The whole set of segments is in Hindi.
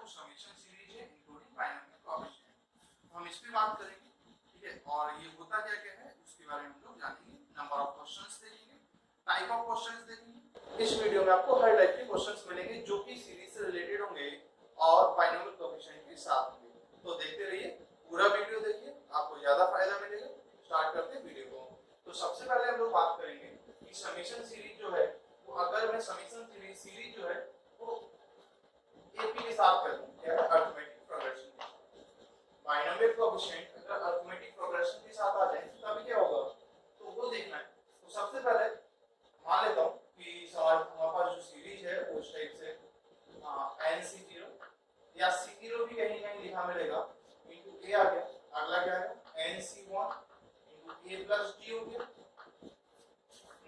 समेशन सीरीज है इंक्लूडिंग बाइनोमियल कोएफिशिएंट। हम इस पे बात करेंगे, ठीक है। और ये होता क्या क्या है उसके बारे में हम लोग जानेंगे। नंबर ऑफ क्वेश्चंस देखेंगे, टाइप ऑफ क्वेश्चंस देखेंगे। इस वीडियो में आपको हर टाइप के क्वेश्चंस मिलेंगे जो कि सीरीज से रिलेटेड होंगे और बाइनोमियल कोएफिशिएंट के साथ होंगे। तो देखते रहिए, पूरा वीडियो देखिए, आपको ज्यादा फायदा मिलेगा। स्टार्ट करते हैं वीडियो को। तो सबसे पहले हम लोग बात करेंगे कि समेशन सीरीज जो है वो, अगर मैं समेशन सीरीज जो है वो एपी के साथ कर दूं, क्या है अरिथमेटिक प्रोग्रेशन। बाइनोमियल कोएफिशिएंट अगर अरिथमेटिक प्रोग्रेशन के साथ आ जाए तब क्या होगा तो वो देखना है। तो सबसे पहले मान लेता हूं कि हमारे पास जो सीरीज है वो इस टाइप से nc0 या c0 भी कहीं कहीं लिखा मिलेगा इनटू a आ गया। अगला क्या है nc1 into a plus d हो गया।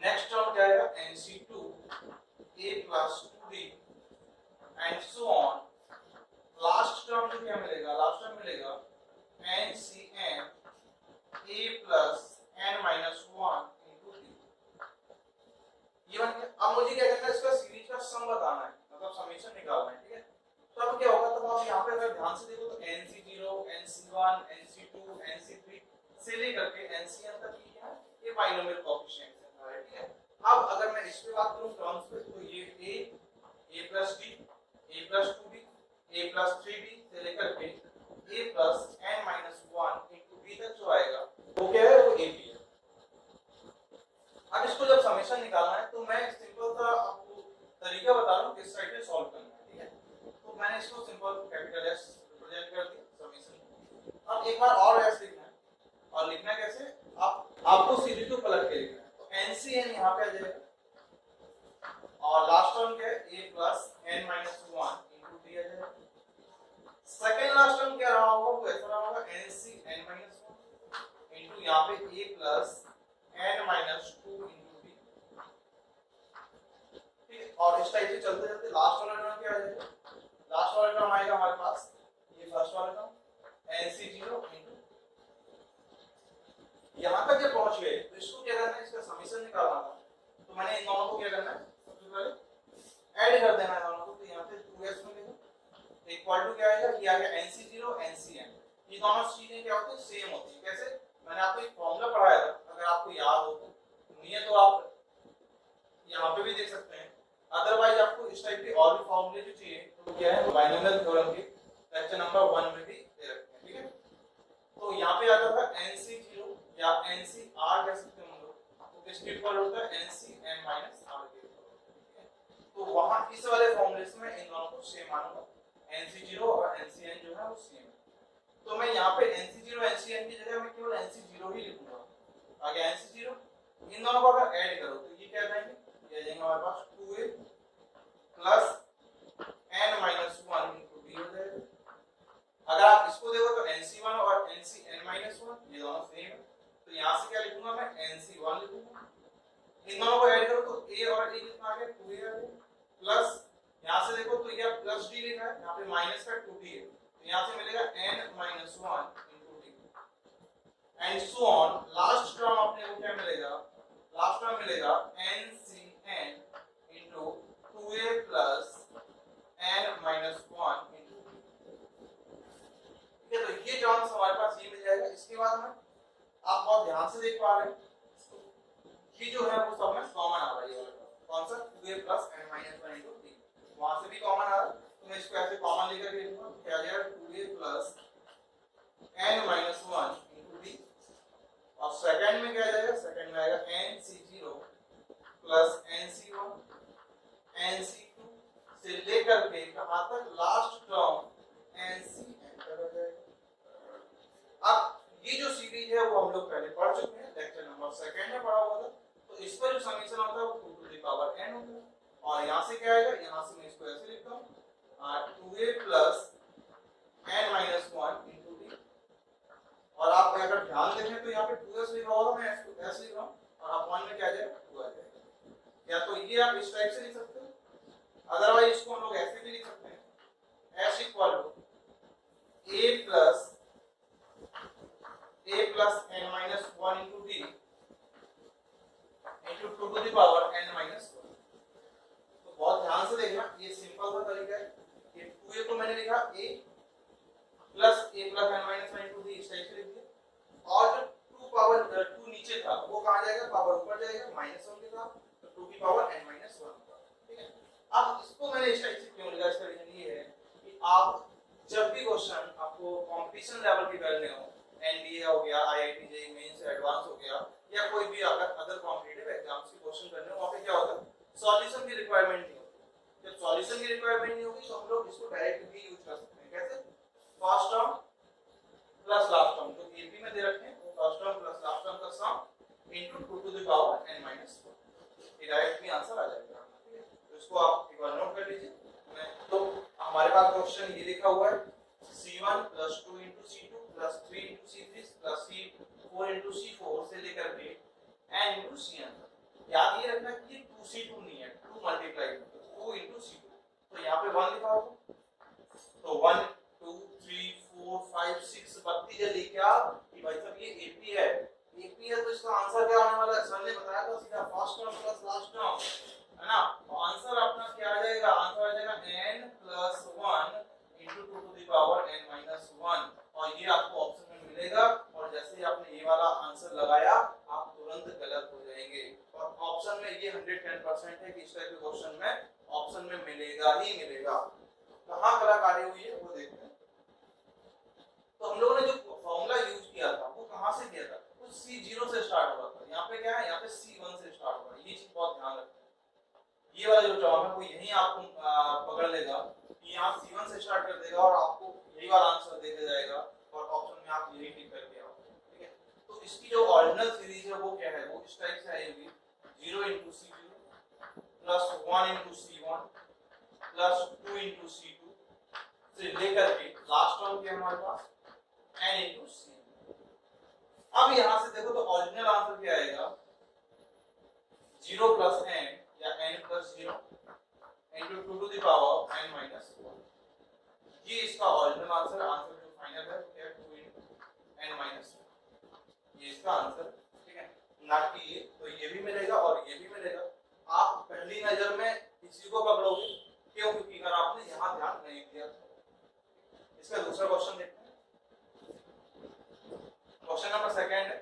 नेक्स्ट टर्म क्या आएगा nc2 a plus 2d and so on. Last term जो क्या मिलेगा, लास्ट टर्म मिलेगा ncn a plus n minus 1 into d। ये बन गया। अब मुझे क्या करना है, इसका सीरीज का सम बताना है, मतलब समेशन निकालना है, ठीक है। तो अब क्या होगा, तब आप यहाँ पे अगर ध्यान से देखो तो nc0 nc1 nc2 nc3 से लेकर के ncn तक की क्या है ये बाइनोमियल कोएफिशिएंट है, ठीक है। अब अगर मैं इस पे बात करूं टर्म्स पे तो ये a plus d a plus 2d a plus 3d से लेकर के a plus n minus 1 into b तक जो आएगा वो क्या है, वो ab है। अब इसको जब समेशन निकालना है तो मैं सिंपल सा आपको तरीका बता रहा हूं किस साइड से सॉल्व करना है, ठीक है। तो मैंने इसको सिंपल कैपिटल S रिप्रेजेंट कर दिया समेशन। अब एक बार और S लिखना है, और लिखना कैसे, आपको सीरीज को पलट के लिखना है। तो ncn यहां पे आ जाएगा और लास्ट टर्म क्या है a plus n minus 1 into d आ जाएगा। सेकंड लास्ट टर्म क्या रहा होगा, वो ऐसा रहा होगा ncn माइनस 1 इनटू यहां पे a plus n minus 2 into d, ठीक है। और इस टाइप से चलते चलते लास्ट वाला टर्म क्या आ जाएगा, लास्ट वाला टर्म आएगा हमारे पास ये फर्स्ट वाला टर्म nc0 इनटू। यहां तक जब पहुंच गए तो इसको क्या करना है, इसका समेशन निकालना था। तो मैंने इन दोनों को क्या करना है, सबसे पहले ऐड कर देना है दोनों को। तो यहां पे 2s मिलेगा इक्वल टू क्या आएगा, ये आ गया nc0 ncn। ये दोनों चीजें क्या होती है, सेम होती है। कैसे, मैंने आपको एक फार्मूला पढ़ाया था, अगर आपको याद हो तो नहीं है तो आप यहां पे भी देख सकते हैं। अदरवाइज आपको इस टाइप के और भी फार्मूले जो चाहिए तो क्या है बाइनोमियल थ्योरम के लेक्चर नंबर 1 में भी दे रखे हैं, ठीक है। तो यहां पे आता था nc0 या ncr कह सकते हैं हम लोग, तो किसके इक्वल होता है ncn माइनस r के, ठीक है। तो वहां इस वाले फार्मूले से मैं इन दोनों को सेम मानूंगा, nc0 और ncn जो है वो सेम है। तो मैं यहाँ पे nc0 ncn की जगह मैं केवल nc0 ही लिखूंगा। आगे nc0 इन दोनों को अगर ऐड करो तो ये क्या जाएंगे, ये जाएंगे हमारे पास 2a plus n minus 1 into d हो जाएगा। अगर आप इसको देखो तो nc1 और ncn माइनस 1 ये दोनों सेम है, तो यहाँ से क्या लिखूंगा मैं nc1 लिखूंगा। इन दोनों को ऐड करो तो a और a कितना आ गया 2a आ गया, प्लस यहाँ से देखो तो ये प्लस d लिखा है, यहाँ पे माइनस का 2d है, तो यहाँ से मिलेगा n minus 1 into d and so on. Last term अपने को क्या मिलेगा, लास्ट टर्म मिलेगा ncn into 2a plus n minus 1 into d, ठीक है। तो ये टर्म्स हमारे पास ये मिल जाएगा। इसके बाद में आप बहुत ध्यान से देख पा रहे हैं, ये जो है वो सब में कॉमन आ रहा है, ये वाला कौन सा 2a plus n minus 1 into d, वहां से भी कॉमन आ रहा है। तो मैं इसको ऐसे कॉमन लेकर के लिखूंगा, क्या आ जाएगा 2a plus n minus 1 into d। और सेकंड में क्या आ जाएगा, सेकंड में आएगा nc0 प्लस nc1 nc2 से लेकर के कहां तक, लास्ट टर्म ncn तक आ जाएगा। अब ये जो सीरीज है वो हम लोग पहले पढ़ चुके हैं, लेक्चर नंबर 2 में पढ़ा हुआ था। तो इसका जो समीकरण होता है वो 2 टू द पावर n होता है। और यहां से क्या आएगा, यहां से मैं इसको ऐसे लिखता हूं 2a plus n minus 1 into d। और आप अगर ध्यान देखें तो यहाँ पे 2s लिखा होगा, मैं इसको ऐसे लिख रहा हूं, और आप 1 में क्या आ जाएगा 2 आ जाएगा। या तो ये आप इस टाइप से लिख सकते हो, अदरवाइज इसको हम लोग ऐसे भी लिख सकते हैं s equal to a plus n minus 1 into d into 2 to the power n minus 1। तो बहुत ध्यान से देखना, ये सिंपल सा तरीका है। ये 2a को मैंने लिखा a plus a plus n minus 1 into d इस टाइप से लिख दिया। और जो 2 पावर 2 नीचे था वो कहां जाएगा, पावर ऊपर जाएगा, -1 के साथ, तो 2 की पावर n माइनस 1। ठीक है, अब इसको मैंने इस टाइप से क्यों लिखा, इसका रीजन ये है कि आप जब भी क्वेश्चन आपको कंपटीशन लेवल के करने हो, एनडीए हो गया, आईआईटी जेईई मेंस एडवांस हो गया, या कोई भी अदर कॉम्पिटिटिव एग्जाम्स के क्वेश्चन करने हो, वहां पे क्या होता है, सॉल्यूशन की रिक्वायरमेंट नहीं होती। जब सॉल्यूशन की रिक्वायरमेंट नहीं होगी तो हम लोग इसको डायरेक्ट भी यूज कर सकते हैं। कैसे, first term plus last term, जो एपी में दे रखे हैं वो first term plus last term का sum into 2 to the power n minus 1, ये डायरेक्ट भी आंसर आ जाएगा। ठीक है, तो इसको आप एक बार नोट कर लीजिए। तो हमारे पास क्वेश्चन ये लिखा हुआ है, c1 + 2 * c2 + 3 * c3 + c4 * c4 से लेकर के n * cn। याद ये रखना कि 2c2 नहीं है, 2 मल्टीप्लाई 2 * c2, तो यहाँ पे 1 लिखा होगा, तो 1 2 3 4 5 6 32 जल्दी क्या कि भाई साहब ये एपी है, एपी है, तो इसका आंसर क्या होने वाला है, सर ने बताया था सीधा first term plus last term, है ना। तो आंसर अपना क्या आ जाएगा, आंसर आ जाएगा n + 1 * 2 to the power n minus 1, और ये आपको ऑप्शन में मिलेगा। और जैसे ही आपने ये वाला आंसर लगाया आप तुरंत गलत हो जाएंगे, और ऑप्शन में ये 110% है कि इस टाइप के क्वेश्चन में ऑप्शन में मिलेगा ही मिलेगा। कहां कलाकारी हुई है वो देखते हैं। तो हम लोगों ने जो फॉर्मूला यूज किया था वो कहां से किया था, वो C0 से स्टार्ट हुआ था। यहाँ पे क्या है, यहाँ पे C1 से स्टार्ट हुआ है, ये चीज बहुत ध्यान रखना। ये वाला जो टर्म है वो यही आपको पकड़ लेगा कि यहाँ C1 से स्टार्ट कर देगा और आपको यही वाला आंसर दे जाएगा, और ऑप्शन में आप यही टिक करके आओ। ठीक है, तो इसकी जो ओरिजिनल सीरीज है वो क्या है, वो इस टाइप से आएगी, 0 * C0 + 1 * C1 + 2 * C2 से लेकर के लास्ट टर्म के हमारे पास n * c। अब यहां से देखो तो ओरिजिनल आंसर क्या आएगा, 0 + n या n + 0 * 2 to the power n minus 1। ये इसका ओरिजिनल आंसर, आंसर जो फाइनल है वो क्या है, 2 * n माइनस 1, ये इसका आंसर। ठीक है, ना कि ये, तो ये भी मिलेगा और ये भी मिलेगा। आप पहली नजर में इसी को पकड़ोगे, क्यों, क्योंकि अगर आपने यहाँ ध्यान नहीं दिया। इसका दूसरा क्वेश्चन देखते हैं, क्वेश्चन नंबर सेकंड है,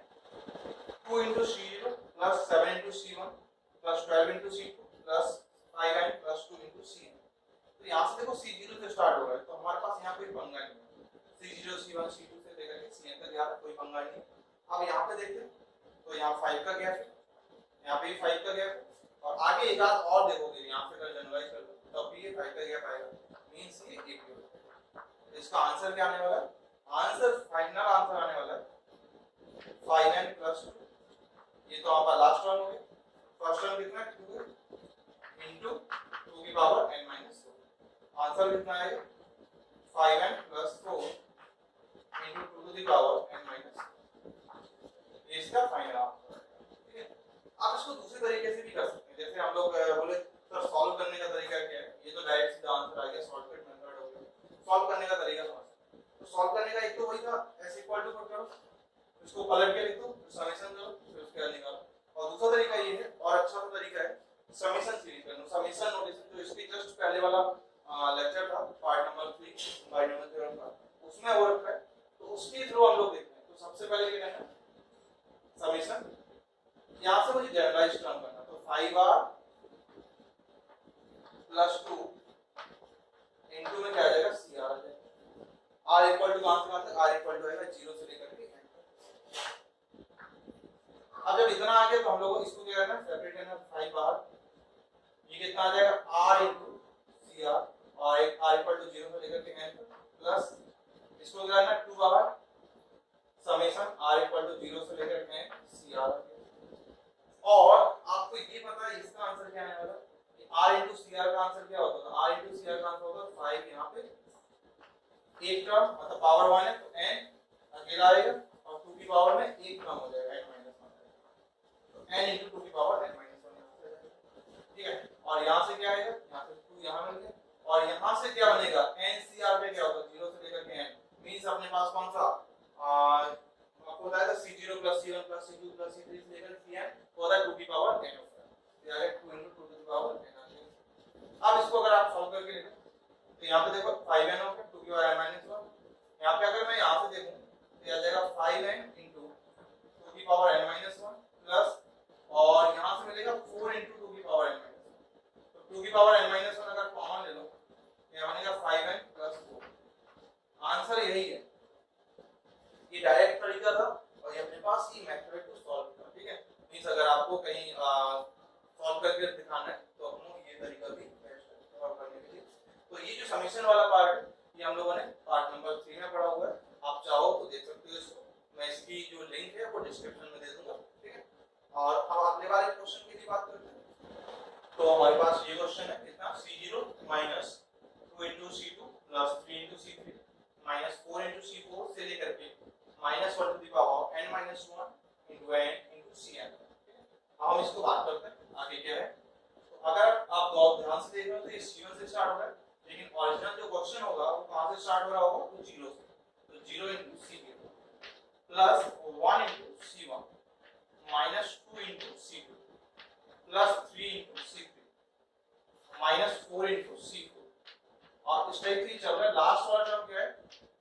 2 * c0 + 7 * c1 + 12 * c2 + 5n + 2 * cn। तो यहाँ से देखो C0 से स्टार्ट हो रहा है, तो हमारे पास यहाँ कोई पंगा नहीं है, C0 C1 C2 से लेकर के Cn तक यहाँ कोई पंगा नहीं है। अब यहाँ पे देखते हैं, तो यहाँ 5 का गैप है, यहाँ पे भी 5 का गैप है, और आगे एक आध और देखोगे यहाँ से अगर जनरलाइज कर लो तब भी ये 5 का गैप आएगा, मींस ये 1 हो जाएगा। इसका आंसर क्या आने वाला है, आंसर फाइनल आंसर आने वाला है 5n + 2। ये तो आपका लास्ट टर्म हो गया, फर्स्ट टर्म कितना है, 2 * 2 की पावर n माइनस 4। आंसर कितना आएगा, 5n + 4 * 2 to the power n minus 4, ये इसका फाइनल आंसर है। ठीक है, आप इसको दूसरे तरीके से भी कर सकते हैं, जैसे हम लोग बोले सर सॉल्व करने का तरीका क्या है, ये तो डायरेक्ट सीधा आंसर आ गया, शॉर्टकट मेथड हो गया। सॉल्व करने का तरीका समझते हैं, तो सॉल्व करने का एक तो वही था, s = पुट करो, इसको पलट के लिख दो, समेशन करो, फिर उसके बाद निकालो। और दूसरा तरीका ये है, और अच्छा सा तरीका है, समेशन सीरीज करना, समेशन नोटेशन, जो इसके जस्ट पहले वाला लेक्चर था पार्ट नंबर 3 बाइनोमियल थ्योरम का, उसमें वो रखा है, तो उसके थ्रू हम लोग देखते हैं। तो सबसे पहले क्या करना है, समेशन, यहां से मुझे जनरलाइज टर्म करना, तो 5r + 2 इनटू में क्या आ जाएगा, cr आ जाएगा। r = कहां से कहां तक, r = आएगा 0 से लेकर के n। अब जब इतना आ गया तो हम लोगों को इसको क्या करना है, सेपरेट करना, 5r, ये कितना आ जाएगा, r * cr, और एक r = 0 से लेकर के n प्लस इसको क्या करना है, 2r समेशन r = 0 से लेकर के n cr। और आपको ये पता है इसका आंसर क्या आने वाला है, कि r * cr का आंसर क्या होता है, r * cr का आंसर होता है 5, यहाँ पे एक टर्म मतलब पावर 1 है तो n अकेला आएगा, और 2 की पावर में एक टर्म हो जाएगा n माइनस 1, तो n * 2 की पावर n माइनस 1 यहाँ से जाएगा। ठीक है, और यहाँ से क्या आएगा, यहाँ से 2 यहाँ मिल गया, और यहाँ से क्या बनेगा, n cr पे क्या होगा, 0 से लेकर के n, मींस अपने पास कौन सा आपको बताया था, C0 + C1 + C2 + C3 से लेकर Cn होता है 2 की पावर n होता है, तो आएगा 2 * 2 टू द पावर n आ जाएगा। अब इसको अगर आप सॉल्व करके लिखें तो यहाँ पे देखो 5n 5n into टू की power n minus one plus, और यहाँ से मिलेगा 4 into टू की पावर n माइनस वन। तो टू की पावर n माइनस वन अगर कॉमन ले लो, ये बनेगा 5n प्लस 4। आंसर यही है। ये डायरेक्ट तरीका था और ये अपने पास ये मेथड को सॉल्व करना, ठीक है। मींस अगर आपको कहीं सॉल्व करके दिखाना है तो अपनो ये तरीका भी सॉल्व करने के लिए। तो ये जो समीशन वाला पार्ट है ये हम लोगों ने पार्ट नंबर 3 में पढ़ा हुआ है, आप चाहो तो देख सकते हो इसको, मैं इसकी जो लिंक है वो डिस्क्रिप्शन में दे दूंगा, ठीक है। और अब अगले वाले क्वेश्चन की भी बात करते हैं। तो हमारे पास ये क्वेश्चन है कितना, C0 minus 2 into C2 plus 3 into C3 minus 4 into C4 से लेकर के minus 1 to the power n minus 1 into n into Cn। हम इसको बात करते हैं आगे क्या है। तो अगर आप बहुत ध्यान से देख रहे हो तो ये C1 से स्टार्ट हो रहा है, लेकिन ओरिजिनल जो क्वेश्चन होगा वो कहां से स्टार्ट हो रहा होगा, तो 0 से। तो 0 into C0 plus 1 into C1 minus 2 into C2 plus 3 into C3 minus 4 into C4, और इस टाइप से चल रहा है। लास्ट वाला टर्म क्या है,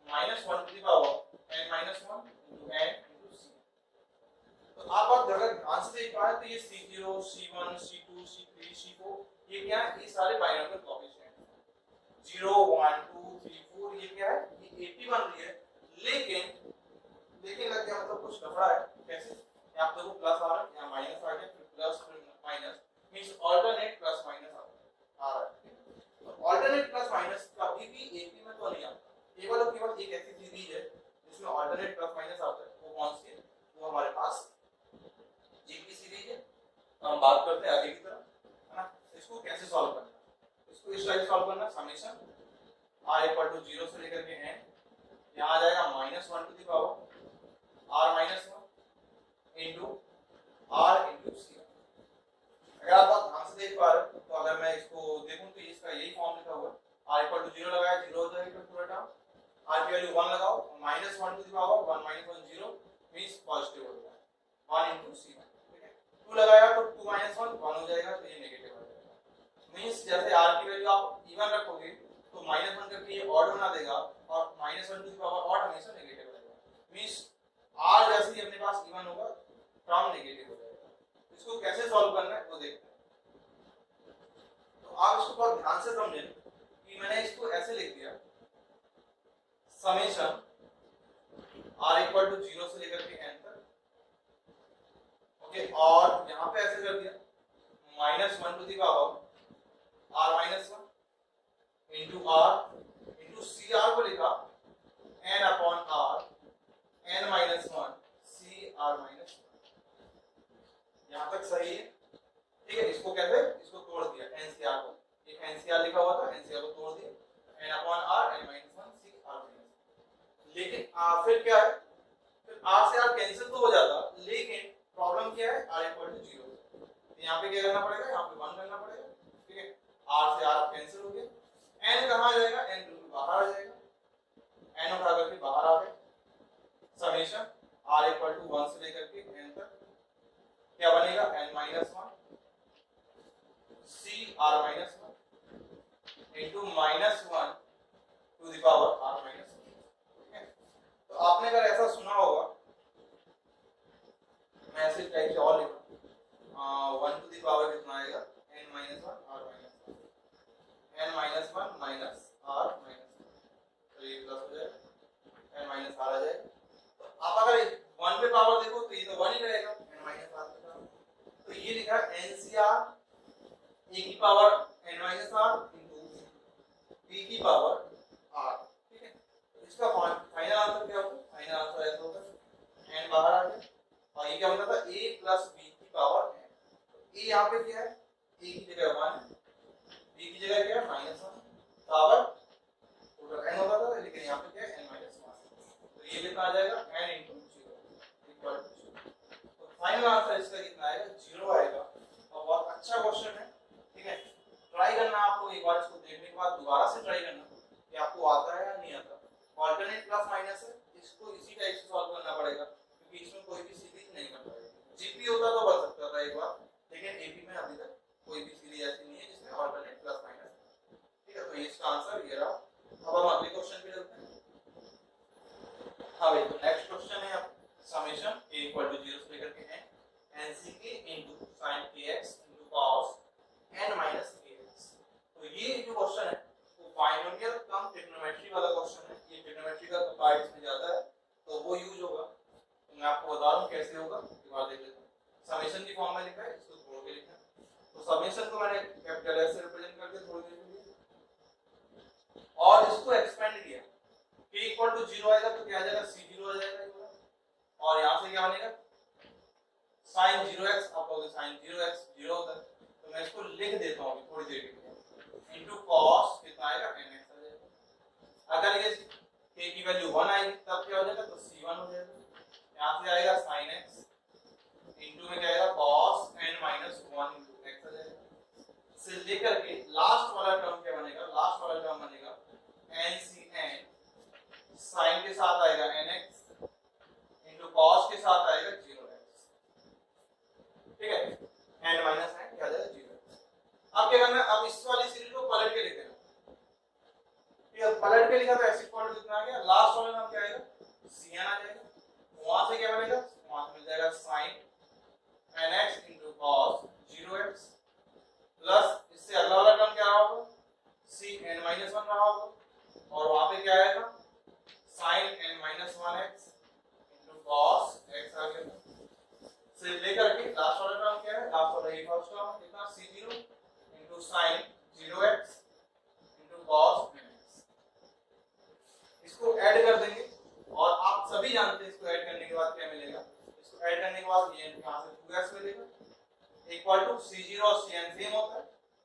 minus 1 to the power n minus 1 into n into C। तो आप अगर ध्यान से देख पाए तो ये C0, C1, C2, C3, C4 ये क्या है, ये सारे बाइनोमियल कोएफिशिएंट हैं। 0 1 2 3 4 ये क्या है, ये 80 बन रही है, लेकिन लग गया मतलब कुछ लफड़ा है। कैसे, यहां पे देखो प्लस आ रहा है, यहां माइनस आ गया, फिर प्लस फिर minus, means alternate plus minus आ रहा है। तो अल्टरनेट प्लस माइनस कभी भी एपी में तो नहीं आता, केवल एक ऐसी सीरीज है जिसमें अल्टरनेट प्लस माइनस आता है। वो कौन सी है, वो हमारे पास जीपी सीरीज है। तो हम बात करते हैं आगे की तरफ, है ना। इसको कैसे सॉल्व करना है, इसको इस टाइप सॉल्व करना है। समेशन r इक्वल टू 0 से लेकर के n, यहां आ जाएगा minus 1 to the power r minus 1 into r into c। अगर आप ध्यान से देख पा रहे हो तो अगर मैं इसको देखूं तो इसका यही फॉर्म लिखा हुआ है। r इक्वल टू 0 लगाया, 0 हो जाएगा पूरा टर्म, r की वैल्यू 1 लगाओ, minus 1 to the power 1 minus 1 0 means positive हो जाएगा 1 into c1, ठीक है। 2 लगाया तो 2 माइनस 1 1 हो जाएगा, तो ये नेगेटिव हो जाएगा। मींस जैसे r की वैल्यू आप इवन रखोगे तो माइनस 1 करके ये ऑड बना देगा, और minus 1 to the power odd हमेशा नेगेटिव रहेगा। मींस r जैसे ही अपने पास इवन होगा टर्म नेगेटिव हो जाएगा। इसको कैसे सॉल्व करना है वो देखते हैं। तो आप इसको बहुत ध्यान से समझें कि मैंने इसको ऐसे लिख दिया, समेशन r इक्वल टू 0 से लेकर के n तक, ओके। और यहां पे ऐसे कर दिया minus 1 to the power r minus 1 into r into cr को लिखा n upon r n minus 1 cr minus 1। यहां तक सही है, ठीक है। इसको कैसे, इसको तोड़ दिया ncr को, एक ncr लिखा हुआ था, ncr को तोड़ दिया n upon r n minus 1 cr minus 1। लेकिन फिर क्या है, फिर r से r कैंसिल तो हो जाता, लेकिन प्रॉब्लम क्या है, r इक्वल टू 0। तो यहाँ पे क्या करना पड़ेगा, यहाँ पे 1 करना पड़ेगा, ठीक है। r से r कैंसिल हो गया, n कहाँ आ जाएगा, n बिल्कुल बाहर आ जाएगा, n उठा करके बाहर आ गए। समेशन r इक्वल टू 1 से लेकर के n तक क्या बनेगा, n minus 1 c r minus 1 into minus 1 to the power r minus 1, ठीक है। तो आपने अगर ऐसा सुना होगा, मैं ऐसे टाइप से और लिखूं, 1 टू द पावर कितना आएगा, n minus 1 r minus 1, n minus 1 minus r minus 1, तो ये प्लस हो जाएगा, n माइनस r आ जाएगा। तो आप अगर 1 पे पावर देखो तो ये तो 1 ही रहेगा, n माइनस r पे पावर। तो ये लिखा ncr e की power n minus r into p की पावर r, ठीक है। तो इसका फाइनल आंसर क्या होगा, फाइनल आंसर ऐसा होगा, n बाहर आ गया, और ये क्या बनता था, a प्लस b की पावर n। तो a यहाँ पे क्या है, a की जगह 1 है, b की जगह क्या है माइनस 1, पावर टोटल n होता था, लेकिन यहाँ पे क्या है n माइनस 1। तो ये कितना आ जाएगा, n into 0 इक्वल टू 0। तो फाइनल आंसर इसका कितना आएगा, 0 आएगा। और बहुत अच्छा क्वेश्चन है, ठीक है। ट्राई करना आप लोग, एक बार इसको देखने के बाद दोबारा से ट्राई करना कि आपको आता है या नहीं आता। अल्टरनेट प्लस माइनस है, इसको इसी टाइप से सॉल्व करना पड़ेगा, क्योंकि इसमें कोई भी सीरीज नहीं कर पाएगा। जीपी होता तो बन सकता था एक बार, लेकिन एपी में अभी तक कोई भी सीरीज ऐसी नहीं है जिसमें अल्टरनेट प्लस माइनस है, ठीक है। तो इसका आंसर ये रहा। अब हम अगले क्वेश्चन पे चलते हैं। हाँ भाई। नेक्स्ट क्वेश्चन है समेशन a इक्वल टू 0 से लेकर के n nck into sin kx into cos n minus kx। तो ये जो क्वेश्चन है वो बाइनोमियल कम ट्रिग्नोमेट्री वाला क्वेश्चन है। ये ट्रिग्नोमेट्री का पार्ट इसमें ज्यादा है तो वो यूज होगा। तो मैं आपको बता दूं कैसे होगा, एक बार देख लेते हैं। समेशन की फॉर्म में लिखा है, इसको छोड़ के लिखना है। तो समेशन को मैंने कैपिटल S से रिप्रेजेंट करके छोड़ दिया और इसको एक्सपेंड किया। k इक्वल टू 0 आएगा तो क्या आ जाएगा, c0 आ जाएगा और यहां से क्या बनेगा sin 0x। आप लोग sin 0x 0 होता है तो मैं इसको लिख देता हूं थोड़ी देर के लिए इनटू cos कितना आएगा nx आ जाएगा। अगर ये k की वैल्यू 1 आएगी तब क्या हो जाएगा, तो c1 हो जाएगा। यहां से आएगा sin x इनटू में क्या आएगा cos n minus 1 into x आ जाएगा। से लेकर के लास्ट वाला टर्म क्या बनेगा, लास्ट वाला टर्म बनेगा ncn sin के साथ आएगा nx इनटू cos के साथ आएगा 0x। ठीक है, n माइनस n क्या आ जाएगा 0x। अब क्या करना है, अब इस वाली सीरीज को पलट के लिख देना। ठीक है, पलट के लिखा तो ऐसे फॉर्म कितना आ गया, लास्ट वाला नाम क्या आएगा cn आ जाएगा। वहां से क्या बनेगा, वहां से मिल जाएगा sin nx into cos 0x plus इससे अगला वाला टर्म क्या रहा होगा cn माइनस 1 रहा होगा और वहां पे क्या आएगा sin n minus 1x into cos x आ गया। से लेकर के लास्ट वाला टर्म क्या है, लास्ट वाला ये फर्स्ट टर्म कितना c0 into sin 0x into cos nx। इसको ऐड कर देंगे और आप सभी जानते हैं इसको ऐड करने के बाद क्या मिलेगा। इसको ऐड करने के बाद ये यहां से 2x मिलेगा इक्वल टू c0 और cn सेम होता है।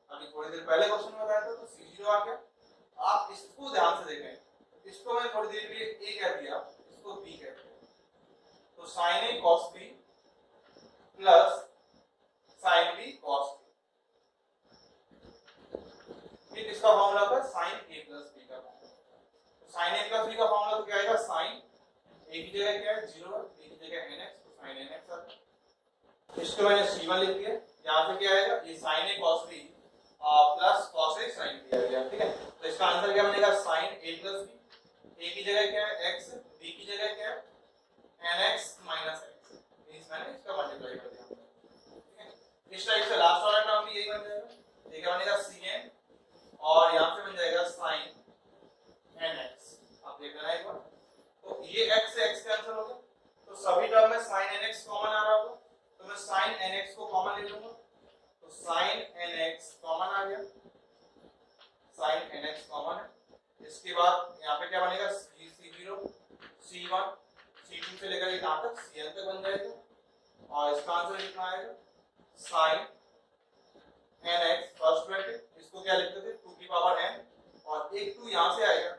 अभी थोड़ी देर पहले क्वेश्चन में बताया था तो c0 आ गया। आप इसको ध्यान से देखें, इसको मैं थोड़ी देर के लिए a कह दिया, इसको b कह दिया, तो sin a cos b plus sin b cos b। ये किसका फॉर्मूला था, sin a प्लस b का। तो sin a प्लस b का फॉर्मूला तो क्या आएगा, sin a की जगह क्या है 0 है, b की जगह nx, तो sin nx आता है। इसको मैंने c1 लिख दिया। यहां से क्या आएगा, ये sin a cos b plus cos a sin b आ गया। ठीक है, तो इसका आंसर क्या बनेगा, sin a plus b। a की जगह क्या है x, b की जगह क्या है nx माइनस x। मींस मैंने इसका मल्टीप्लाई कर दिया। ठीक है, इस टाइप से लास्ट वाला टर्म भी यही बन जाएगा। ये क्या बनेगा cn और यहां से बन जाएगा sin nx। आप देख लेना एक बार, तो ये x से x कैंसिल हो गया तो सभी टर्म में sin nx कॉमन आ रहा होगा तो मैं sin nx को कॉमन ले लूंगा। तो sin nx कॉमन आ गया, sin nx कॉमन है। इसके बाद यहाँ पे क्या बनेगा c0 c1 c2 से लेकर यहां तक cn तक बन जाएगा और इसका आंसर कितना आएगा sin nx फर्स्ट ब्रैकेट, इसको क्या लिखते थे 2 की पावर n और एक 2 यहां से आएगा